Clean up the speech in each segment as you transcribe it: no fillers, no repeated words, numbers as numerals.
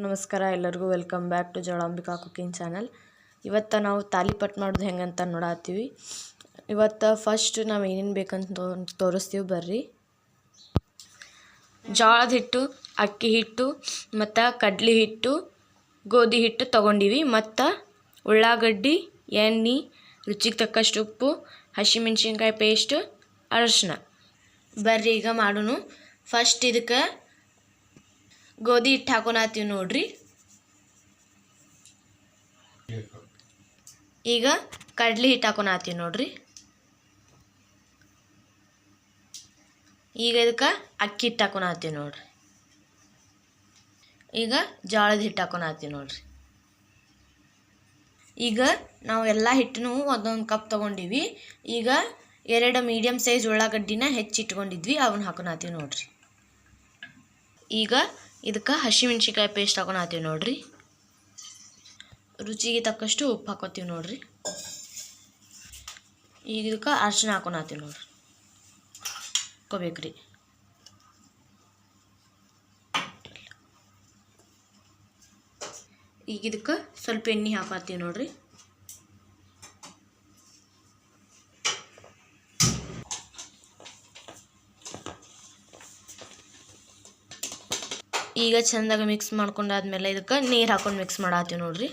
ನಮಸ್ಕಾರ ಎಲ್ಲರಿಗೂ welcome back to Jolambika cooking channel. ಇವತ್ತು ನಾವು ತಾಲಿಪಟ್ಟು ಮಾಡೋದು ಹೆಂಗಂತ ನೋಡತ್ತೀವಿ. ಇವತ್ತು ಫಸ್ಟ್ ನಾವು ಏನೇನು ಬೇಕಂತ ತೋರಿಸ್ತೀವಿ ಬರ್ರಿ. ಜೋಳದ ಹಿಟ್ಟು, ಅಕ್ಕಿ ಹಿಟ್ಟು ಮತ್ತು ಕಡ್ಲಿ ಹಿಟ್ಟು, ಗೋಧಿ ಹಿಟ್ಟು ತೊಗೊಂಡಿವಿ. ಮತ್ತು ಉಳ್ಳಾಗಡ್ಡಿ, ಎಣ್ಣೆ, ರುಚಿಗೆ ತಕ್ಕಷ್ಟು ಉಪ್ಪು, ಹಸಿಮೆಣ್ಸಿನ್ಕಾಯಿ ಪೇಸ್ಟ್, ಅರಶಿನ. ಬರ್ರಿ ಈಗ ಮಾಡೋಣ. ಫಸ್ಟ್ ಇದಕ್ಕೆ ಗೋಧಿ ಹಿಟ್ಟು ಹಾಕೊಳತ್ತೀವಿ ನೋಡ್ರಿ. ಈಗ ಕಡ್ಲಿ ಹಿಟ್ಟು ಹಾಕೊಳತ್ತೀವಿ ನೋಡ್ರಿ. ಈಗ ಇದಕ್ಕೆ ಅಕ್ಕಿ ಹಿಟ್ಟು ಹಾಕೊಳತ್ತೀವಿ ನೋಡ್ರಿ. ಈಗ ಜೋಳದ ಹಿಟ್ಟು ಹಾಕೊಳತ್ತೀವಿ ನೋಡ್ರಿ. ಈಗ ನಾವು ಎಲ್ಲ ಹಿಟ್ಟನ್ನು ಒಂದೊಂದು ಕಪ್ ತೊಗೊಂಡಿವಿ. ಈಗ 2 ಮೀಡಿಯಮ್ ಸೈಜ್ ಉಳ್ಳಾಗಡ್ಡಿನ ಹೆಚ್ಚಿಟ್ಕೊಂಡಿದ್ವಿ, ಅವನ್ನ ಹಾಕೊಳತ್ತೀವಿ ನೋಡ್ರಿ. ಈಗ ಇದಕ್ಕೆ ಹಸಿಮೆಣ್ಸಿನ್ಕಾಯಿ ಪೇಸ್ಟ್ ಹಾಕೊಳತ್ತೀವಿ ನೋಡ್ರಿ. ರುಚಿಗೆ ತಕ್ಕಷ್ಟು ಉಪ್ಪು ಹಾಕೋತೀವಿ ನೋಡ್ರಿ. ಈಗ ಇದಕ್ಕೆ ಅರಶಿನ ಹಾಕೊಳತ್ತೀವಿ ನೋಡ್ರಿ. ಹಾಕೋಬೇಕ್ರಿ. ಈಗ ಇದಕ್ಕೆ ಸ್ವಲ್ಪ ಎಣ್ಣೆ ಹಾಕತ್ತೀವಿ ನೋಡ್ರಿ. ಈಗ ಚೆಂದಾಗ ಮಿಕ್ಸ್ ಮಾಡ್ಕೊಂಡಾದ್ಮೇಲೆ ಇದಕ್ಕೆ ನೀರು ಹಾಕೊಂಡು ಮಿಕ್ಸ್ ಮಾಡತ್ತೀವಿ ನೋಡ್ರಿ.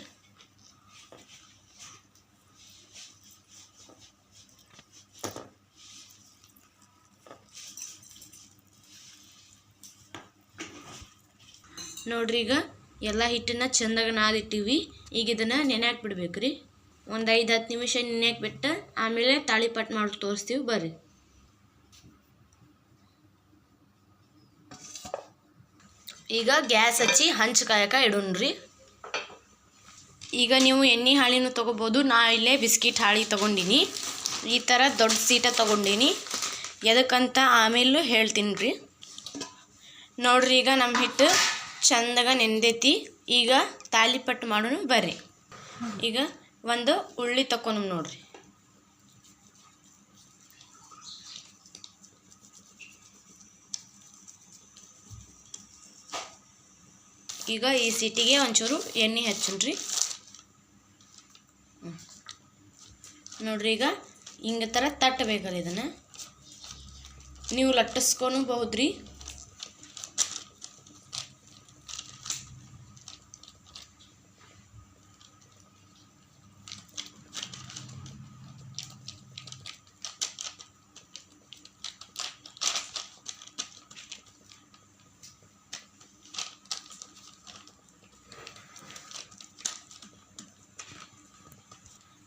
ನೋಡ್ರಿ ಈಗ ಎಲ್ಲ ಹಿಟ್ಟನ್ನ ಚೆಂದಾಗ ನಾದಿಟ್ಟಿವಿ. ಈಗ ಇದನ್ನು ನೆನೆಯಾಕೆ ಬಿಡ್ಬೇಕ್ರಿ. ಒಂದು 5-10 ನಿಮಿಷ ನೆನೆಯಾಕೆ ಬಿಟ್ಟು ಆಮೇಲೆ ತಾಳಿಪಟ್ಟು ಮಾಡಿ ತೋರಿಸ್ತೀವಿ ಬರ್ರಿ. ಈಗ ಗ್ಯಾಸ್ ಹಚ್ಚಿ ಹಂಚು ಕಾಯಕ್ಕೆ ಇಡೋಣ್ರಿ. ಈಗ ನೀವು ಎಣ್ಣೆ ಹಾಳಿನೂ ತೊಗೋಬೋದು. ನಾ ಇಲ್ಲೇ ಬಿಸ್ಕಿಟ್ ಹಾಳಿ ತೊಗೊಂಡಿನಿ. ಈ ಥರ ದೊಡ್ಡ ಸೀಟ ತೊಗೊಂಡಿನಿ. ಎದಕ್ಕಂತ ಆಮೇಲೂ ಹೇಳ್ತೀನಿ ರೀ. ನೋಡ್ರಿ ಈಗ ನಮ್ಮ ಹಿಟ್ಟು ಚಂದಾಗ ನೆಂದೈತಿ. ಈಗ ತಾಲಿಪಟ್ಟು ಮಾಡೋಣ ಬರ್ರಿ. ಈಗ ಒಂದು ಉಳ್ಳಿ ತಗೊಂಡು ನೋಡ್ರಿ. ಈಗ ಈ ಸೀಟಿಗೆ ಒಂಚೂರು ಎಣ್ಣೆ ಹಚ್ಚನ್ರಿ. ನೋಡ್ರಿ ಈಗ ಹಿಂಗೆ ಥರ ತಟ್ಟಬೇಕಲ್ಲ. ಇದನ್ನು ನೀವು ಲಟ್ಟಿಸ್ಕೊಬಹುದ್ರಿ.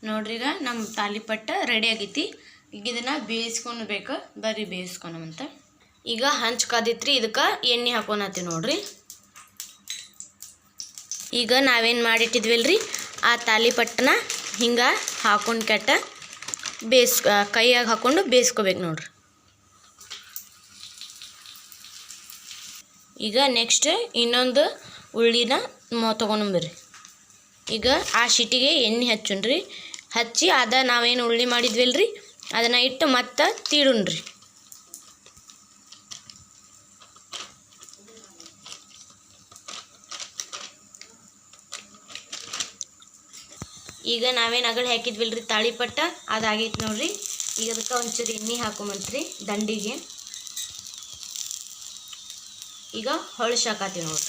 ನೋಡ್ರಿ ಈಗ ನಮ್ಮ ತಾಲಿಪಟ್ಟು ರೆಡಿ ಆಗೈತಿ. ಈಗ ಇದನ್ನು ಬೇಯಿಸ್ಕೊಳ್ಬೇಕು ಬರ್ರಿ, ಬೇಯಿಸ್ಕೊಳಮಂತ. ಈಗ ಹಂಚು ಕಾದಿತ್ರಿ. ಇದಕ್ಕೆ ಎಣ್ಣೆ ಹಾಕೊಳತ್ತೀವಿ ನೋಡ್ರಿ. ಈಗ ನಾವೇನು ಮಾಡಿಟ್ಟಿದ್ವಲ್ರಿ ಆ ತಾಲಿಪಟ್ಟನ್ನ ಹಿಂಗೆ ಹಾಕೊಂಡು ಕೆಟ್ಟ ಕೈಯಾಗ ಹಾಕ್ಕೊಂಡು ಬೇಯಿಸ್ಕೋಬೇಕು ನೋಡ್ರಿ. ಈಗ ನೆಕ್ಸ್ಟ್ ಇನ್ನೊಂದು ಉಳ್ಳಿನ ತೊಗೊಂಡ್ಬರ್ರಿ. ಈಗ ಆ ಶಿಟಿಗೆ ಎಣ್ಣೆ ಹಚ್ಚುಣ್ರಿ. ಹಚ್ಚಿ ಅದ ನಾವೇನು ಉಳ್ಳಿ ಮಾಡಿದ್ವಲ್ರಿ ಅದನ್ನು ಇಟ್ಟು ಮತ್ತೆ ತೀಡುಣ್ರಿ. ಈಗ ನಾವೇನು ಅಗಳಿ ಹಾಕಿದ್ವಲ್ರಿ ತಾಳಿಪಟ್ಟ ಅದಾಗೈತೆ ನೋಡ್ರಿ. ಈಗ ಅದಕ್ಕೆ ಒಂಚೂರು ಎಣ್ಣೆ ಹಾಕೊಂಬಂತ್ರಿ ದಂಡಿಗೆ. ಈಗ ಹೊಳ್ಸಿ ಹಾಕತ್ತೀವಿ ನೋಡ್ರಿ.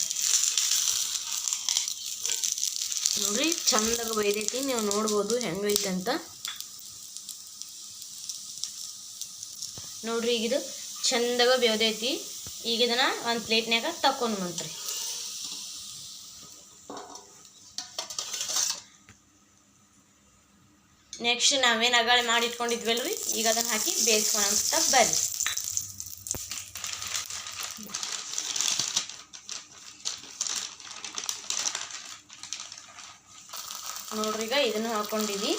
ನೋಡ್ರಿ ಚಂದಾಗ ಬೈದೈತಿ. ನೀವು ನೋಡ್ಬೋದು ಹೆಂಗೈತೆ ಅಂತ. ನೋಡ್ರಿ ಈಗ ಇದು ಚಂದಾಗ ಬೇವ್ದೈತಿ. ಈಗ ಇದನ್ನ ಒಂದು ಪ್ಲೇಟ್ನ್ಯಾಗ ತಕೊಂಡು ಬಂತ್ರಿ. ನೆಕ್ಸ್ಟ್ ನಾವೇನು ಅಗಾಳಿ ಮಾಡಿ ಇಟ್ಕೊಂಡಿದ್ವಲ್ರಿ ಈಗ ಅದನ್ನು ಹಾಕಿ ಬೇಯಿಸ್ಕೊಳಂತ ಬರ್ರಿ. ನೋಡ್ರಿ ಈಗ ಇದನ್ನು ಹಾಕೊಂಡಿವಿ.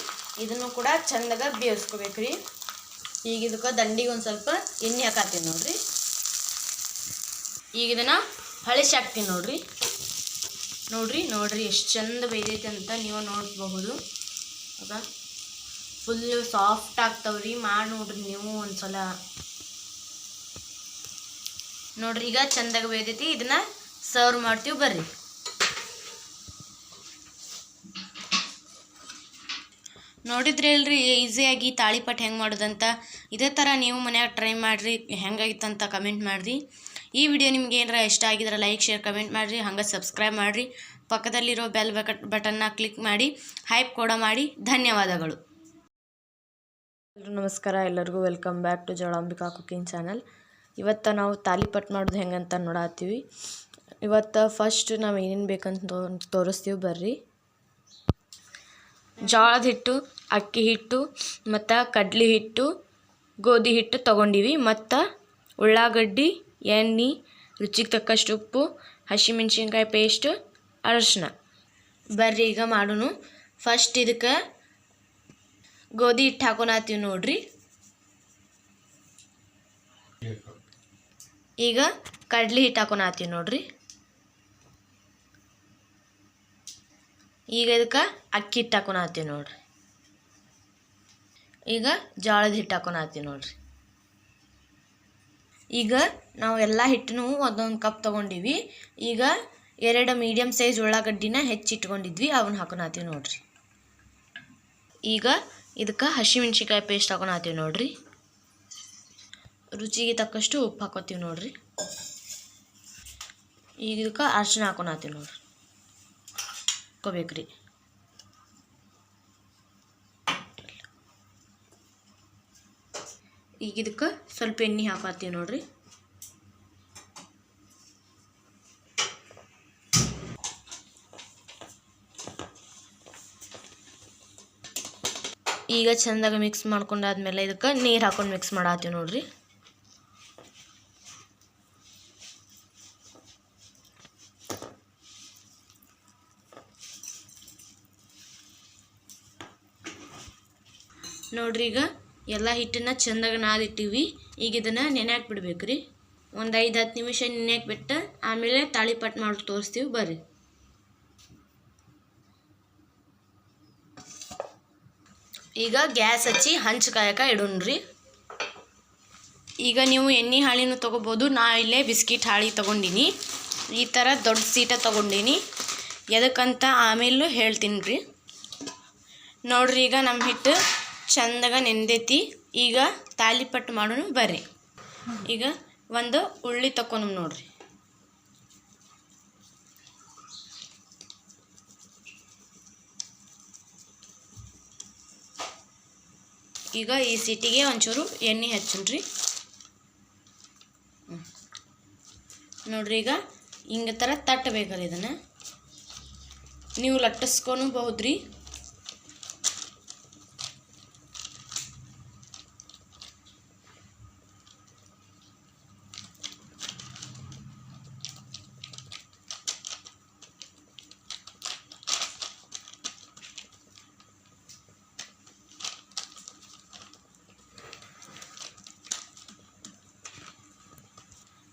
ಇದನ್ನು ಕೂಡ ಚಂದಾಗ ಬೇಯಿಸ್ಕೋಬೇಕ್ರಿ. ಈಗ ಇದಕ್ಕೆ ದಂಡಿಗೆ ಒಂದು ಸ್ವಲ್ಪ ಎಣ್ಣೆ ಹಾಕತ್ತೀನಿ ನೋಡ್ರಿ. ಈಗ ಇದನ್ನು ಹಳಸಿ ಹಾಕ್ತೀನಿ ನೋಡ್ರಿ. ನೋಡ್ರಿ ಎಷ್ಟು ಚಂದ ಬೇಯ್ದೈತೆ ಅಂತ ನೀವು ನೋಡಬಹುದು. ಆಗ ಫುಲ್ಲು ಸಾಫ್ಟ್ ಆಗ್ತಾವ್ರಿ. ಮಾಡಿ ನೋಡ್ರಿ ನೀವು ಒಂದ್ಸಲ. ನೋಡ್ರಿ ಈಗ ಚಂದಾಗ ಬೇಯ್ದೈತಿ. ಇದನ್ನು ಸರ್ವ್ ಮಾಡ್ತೀವಿ ಬರ್ರಿ. ನೋಡಿದ್ರಿ ಅಲ್ರಿ ಈಸಿಯಾಗಿ ತಾಳಿಪಟ್ಟು ಹೆಂಗೆ ಮಾಡೋದಂತ. ಇದೇ ಥರ ನೀವು ಮನ್ಯಾಗ ಟ್ರೈ ಮಾಡಿರಿ, ಹೆಂಗಾಗಿತ್ತಂತ ಕಮೆಂಟ್ ಮಾಡಿರಿ. ಈ ವಿಡಿಯೋ ನಿಮ್ಗೆ ಏನಾರ ಇಷ್ಟ ಆಗಿದ್ರೆ ಲೈಕ್ ಶೇರ್ ಕಮೆಂಟ್ ಮಾಡಿರಿ, ಹಂಗೆ ಸಬ್ಸ್ಕ್ರೈಬ್ ಮಾಡಿರಿ, ಪಕ್ಕದಲ್ಲಿರೋ ಬೆಲ್ ಬಟನ್ನ ಕ್ಲಿಕ್ ಮಾಡಿ ಹೈಪ್ ಕೂಡ ಮಾಡಿ. ಧನ್ಯವಾದಗಳು. ನಮಸ್ಕಾರ, ಎಲ್ಲರಿಗೂ welcome back to Jolambika cooking channel. ಇವತ್ತು ನಾವು ತಾಲಿಪಟ್ಟು ಮಾಡೋದು ಹೆಂಗಂತ ನೋಡತ್ತೀವಿ. ಇವತ್ತು ಫಸ್ಟ್ ನಾವು ಏನೇನು ಬೇಕಂತ ತೋರಿಸ್ತೀವಿ ಬರ್ರಿ. ಜೋಳದ ಹಿಟ್ಟು, ಅಕ್ಕಿ ಹಿಟ್ಟು ಮತ್ತು ಕಡ್ಲೆ ಹಿಟ್ಟು, ಗೋಧಿ ಹಿಟ್ಟು ತೊಗೊಂಡಿವಿ. ಮತ್ತು ಉಳ್ಳಾಗಡ್ಡಿ, ಎಣ್ಣೆ, ರುಚಿಗೆ ತಕ್ಕಷ್ಟು ಉಪ್ಪು, ಹಸಿಮೆಣ್ಸಿನ್ಕಾಯಿ ಪೇಸ್ಟ್, ಅರಶಿನ. ಬರ್ರಿ ಈಗ ಮಾಡೋಣ. ಫಸ್ಟ್ ಇದಕ್ಕೆ ಗೋಧಿ ಹಿಟ್ಟು ಹಾಕೊಳತ್ತೀವಿ ನೋಡ್ರಿ. ಈಗ ಕಡ್ಲೆ ಹಿಟ್ಟು ಹಾಕೊಳತ್ತೀವಿ ನೋಡ್ರಿ. ಈಗ ಇದಕ್ಕೆ ಅಕ್ಕಿ ಹಿಟ್ಟು ಹಾಕೊಳತ್ತೀವಿ ನೋಡ್ರಿ. ಈಗ ಜೋಳದ ಹಿಟ್ಟು ಹಾಕೊಳತ್ತೀವಿ ನೋಡ್ರಿ. ಈಗ ನಾವು ಎಲ್ಲ ಹಿಟ್ಟನ್ನು ಒಂದೊಂದು ಕಪ್ ತೊಗೊಂಡಿವಿ. ಈಗ 2 ಮೀಡಿಯಮ್ ಸೈಜ್ ಉಳ್ಳಾಗಡ್ಡಿನ ಹೆಚ್ಚಿಟ್ಕೊಂಡಿದ್ವಿ, ಅವನ್ನ ಹಾಕೊಳತ್ತೀವಿ ನೋಡ್ರಿ. ಈಗ ಇದಕ್ಕೆ ಹಸಿಮೆಣ್ಸಿನ್ಕಾಯಿ ಪೇಸ್ಟ್ ಹಾಕೊಳತ್ತೀವಿ ನೋಡ್ರಿ. ರುಚಿಗೆ ತಕ್ಕಷ್ಟು ಉಪ್ಪು ಹಾಕೋತೀವಿ ನೋಡ್ರಿ. ಈಗ ಇದಕ್ಕೆ ಅರಶಿನ ಹಾಕೊಳತ್ತೀವಿ ನೋಡ್ರಿ. ಹಾಕೋಬೇಕ್ರಿ. ಈಗ ಇದಕ್ಕೆ ಸ್ವಲ್ಪ ಎಣ್ಣೆ ಹಾಕತ್ತೀವಿ ನೋಡ್ರಿ. ಈಗ ಚೆಂದಾಗ ಮಿಕ್ಸ್ ಮಾಡ್ಕೊಂಡಾದ್ಮೇಲೆ ಇದಕ್ಕೆ ನೀರು ಹಾಕೊಂಡು ಮಿಕ್ಸ್ ಮಾಡತ್ತೀವಿ ನೋಡ್ರಿ. ನೋಡ್ರಿ ಈಗ ಎಲ್ಲ ಹಿಟ್ಟನ್ನು ಚೆಂದಾಗ ನಾದಿಟ್ಟಿವಿ. ಈಗ ಇದನ್ನು ನೆನೆಯಾಕೆ ಬಿಡ್ಬೇಕ್ರಿ. ಒಂದು 5-10 ನಿಮಿಷ ನೆನೆಯಾಕೆ ಬಿಟ್ಟು ಆಮೇಲೆ ತಾಳಿಪಟ್ಟು ಮಾಡಿ ತೋರಿಸ್ತೀವಿ ಬರ್ರಿ. ಈಗ ಗ್ಯಾಸ್ ಹಚ್ಚಿ ಹಂಚು ಕಾಯಕ್ಕೆ ಇಡೋಣ್ರಿ. ಈಗ ನೀವು ಎಣ್ಣೆ ಹಾಳಿನೂ ತೊಗೋಬೋದು. ನಾ ಇಲ್ಲೇ ಬಿಸ್ಕಿಟ್ ಹಾಳಿ ತೊಗೊಂಡಿನಿ. ಈ ಥರ ದೊಡ್ಡ ಸೀಟ ತೊಗೊಂಡಿನಿ. ಎದಕ್ಕಂತ ಆಮೇಲೂ ಹೇಳ್ತೀನಿ ರೀ. ನೋಡ್ರಿ ಈಗ ನಮ್ಮ ಹಿಟ್ಟು ಚಂದಾಗ ನೆಂದೈತಿ. ಈಗ ತಾಲಿಪಟ್ಟು ಮಾಡೋಣ ಬರ್ರಿ. ಈಗ ಒಂದು ಉಳ್ಳಿ ತಕೊಂಡು ನೋಡ್ರಿ. ಈಗ ಈ ಸೀಟಿಗೆ ಒಂಚೂರು ಎಣ್ಣೆ ಹಚ್ಚನ್ರಿ. ನೋಡ್ರಿ ಈಗ ಹಿಂಗೆ ಥರ ತಟ್ಟಬೇಕಲ್ಲ, ಇದನ್ನು ನೀವು ಲಟ್ಟಿಸ್ಕೊಬಹುದ್ರಿ.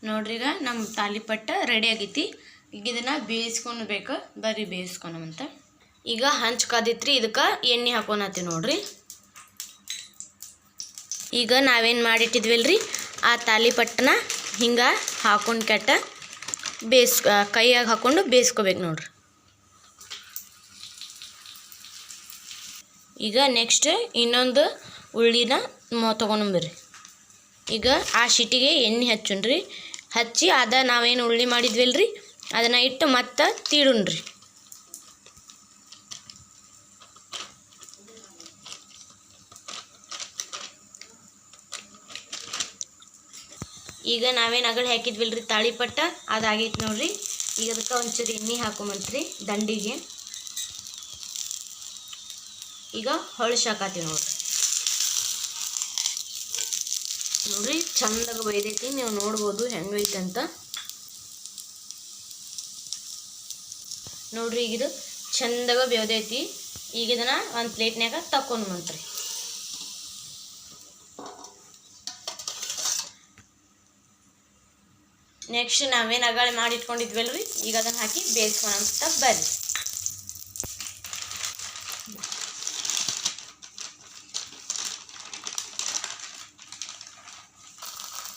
ನೋಡ್ರಿ ಈಗ ನಮ್ಮ ತಾಲಿಪಟ್ಟು ರೆಡಿ ಆಗೈತಿ. ಈಗ ಇದನ್ನು ಬೇಯಿಸ್ಕೊಳ್ಬೇಕು ಬರ್ರಿ, ಬೇಯಿಸ್ಕೊಳಮಂತ. ಈಗ ಹಂಚು ಕಾದಿತ್ರಿ, ಇದಕ್ಕೆ ಎಣ್ಣೆ ಹಾಕೊಳತ್ತೀವಿ ನೋಡ್ರಿ. ಈಗ ನಾವೇನು ಮಾಡಿಟ್ಟಿದ್ವಲ್ರಿ ಆ ತಾಲಿಪಟ್ಟನ್ನ ಹಿಂಗೆ ಹಾಕೊಂಡು ಕೈಯಾಗ ಹಾಕ್ಕೊಂಡು ಬೇಯಿಸ್ಕೋಬೇಕು ನೋಡ್ರಿ. ಈಗ ನೆಕ್ಸ್ಟ್ ಇನ್ನೊಂದು ಉಳ್ಳಿನ ತೊಗೊಂಡ್ಬರ್ರಿ. ಈಗ ಆ ಶಿಟಿಗೆ ಎಣ್ಣೆ ಹಚ್ಚುಣ್ರಿ. ಹಚ್ಚಿ ಅದ ನಾವೇನು ಉಳ್ಳಿ ಮಾಡಿದ್ವಲ್ರಿ ಅದನ್ನು ಇಟ್ಟು ಮತ್ತೆ ತೀಡುಣ್ರಿ. ಈಗ ನಾವೇನು ಅಗಳಿ ಹಾಕಿದ್ವಲ್ರಿ ತಾಳಿಪಟ್ಟ ಅದಾಗೈತೆ ನೋಡ್ರಿ. ಈಗ ಅದಕ್ಕೆ ಒಂಚೂರು ಎಣ್ಣೆ ಹಾಕೊಂಬಂತ್ರಿ ದಂಡಿಗೆ. ಈಗ ಹೊಳ್ಸಿ ಹಾಕತ್ತೀವಿ ನೋಡ್ರಿ ಚಂದಾಗ ಬೈದೈತಿ. ನೀವು ನೋಡ್ಬೋದು ಹೆಂಗೈತೆ ಅಂತ. ನೋಡ್ರಿ ಈಗ ಇದು ಚಂದಾಗ ಬೇವ್ದೈತಿ. ಈಗ ಇದನ್ನ ಒಂದು ಪ್ಲೇಟ್ನ್ಯಾಗ ತಕೊಂಡು ಬಂತ್ರಿ. ನೆಕ್ಸ್ಟ್ ನಾವೇನು ಅಗಾಳಿ ಮಾಡಿ ಇಟ್ಕೊಂಡಿದ್ವಲ್ರಿ ಈಗ ಅದನ್ನು ಹಾಕಿ ಬೇಯಿಸ್ಕೊಳಂತ ಬರ್ರಿ.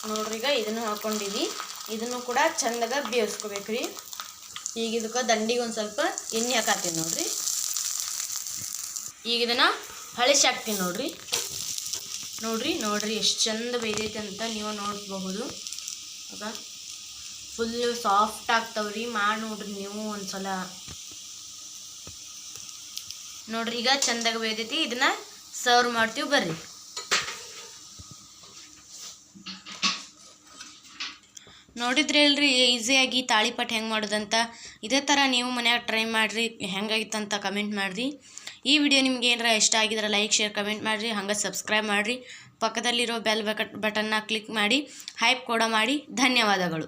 ನೋಡ್ರಿ ಈಗ ಇದನ್ನು ಹಾಕೊಂಡಿವಿ. ಇದನ್ನು ಕೂಡ ಚಂದಾಗ ಬೇಯಿಸ್ಕೋಬೇಕ್ರಿ. ಈಗ ಇದಕ್ಕೆ ದಂಡಿಗೆ ಒಂದು ಸ್ವಲ್ಪ ಎಣ್ಣೆ ಹಾಕತ್ತೀನಿ ನೋಡ್ರಿ. ಈಗ ಇದನ್ನು ಹಳಿಸಿ ಹಾಕ್ತೀನಿ ನೋಡ್ರಿ ಎಷ್ಟು ಚಂದ ಬೇಯ್ದೈತೆ ಅಂತ ನೀವು ನೋಡಬಹುದು. ಆಗ ಫುಲ್ಲು ಸಾಫ್ಟ್ ಆಗ್ತಾವ್ರಿ. ಮಾಡಿ ನೋಡ್ರಿ ನೀವು ಒಂದ್ಸಲ. ನೋಡ್ರಿ ಈಗ ಚಂದಾಗ ಬೇಯ್ದೈತಿ. ಇದನ್ನ ಸರ್ವ್ ಮಾಡ್ತೀವಿ ಬರ್ರಿ. ನೋಡಿದ್ರಿ ಅಲ್ರಿ ಈಸಿಯಾಗಿ ತಾಳಿಪಟ್ಟು ಹೆಂಗೆ ಮಾಡೋದಂತ. ಇದೇ ಥರ ನೀವು ಮನ್ಯಾಗ ಟ್ರೈ ಮಾಡಿರಿ. ಹೆಂಗಾಗಿತ್ತಂತ ಕಮೆಂಟ್ ಮಾಡಿರಿ. ಈ ವಿಡಿಯೋ ನಿಮ್ಗೆ ಏನಾರ ಇಷ್ಟ ಆಗಿದ್ರೆ ಲೈಕ್ ಶೇರ್ ಕಮೆಂಟ್ ಮಾಡಿರಿ. ಹಂಗೆ ಸಬ್ಸ್ಕ್ರೈಬ್ ಮಾಡಿರಿ. ಪಕ್ಕದಲ್ಲಿರೋ ಬೆಲ್ ಬಟನ್ನ ಕ್ಲಿಕ್ ಮಾಡಿ ಹೈಪ್ ಕೂಡ ಮಾಡಿ. ಧನ್ಯವಾದಗಳು.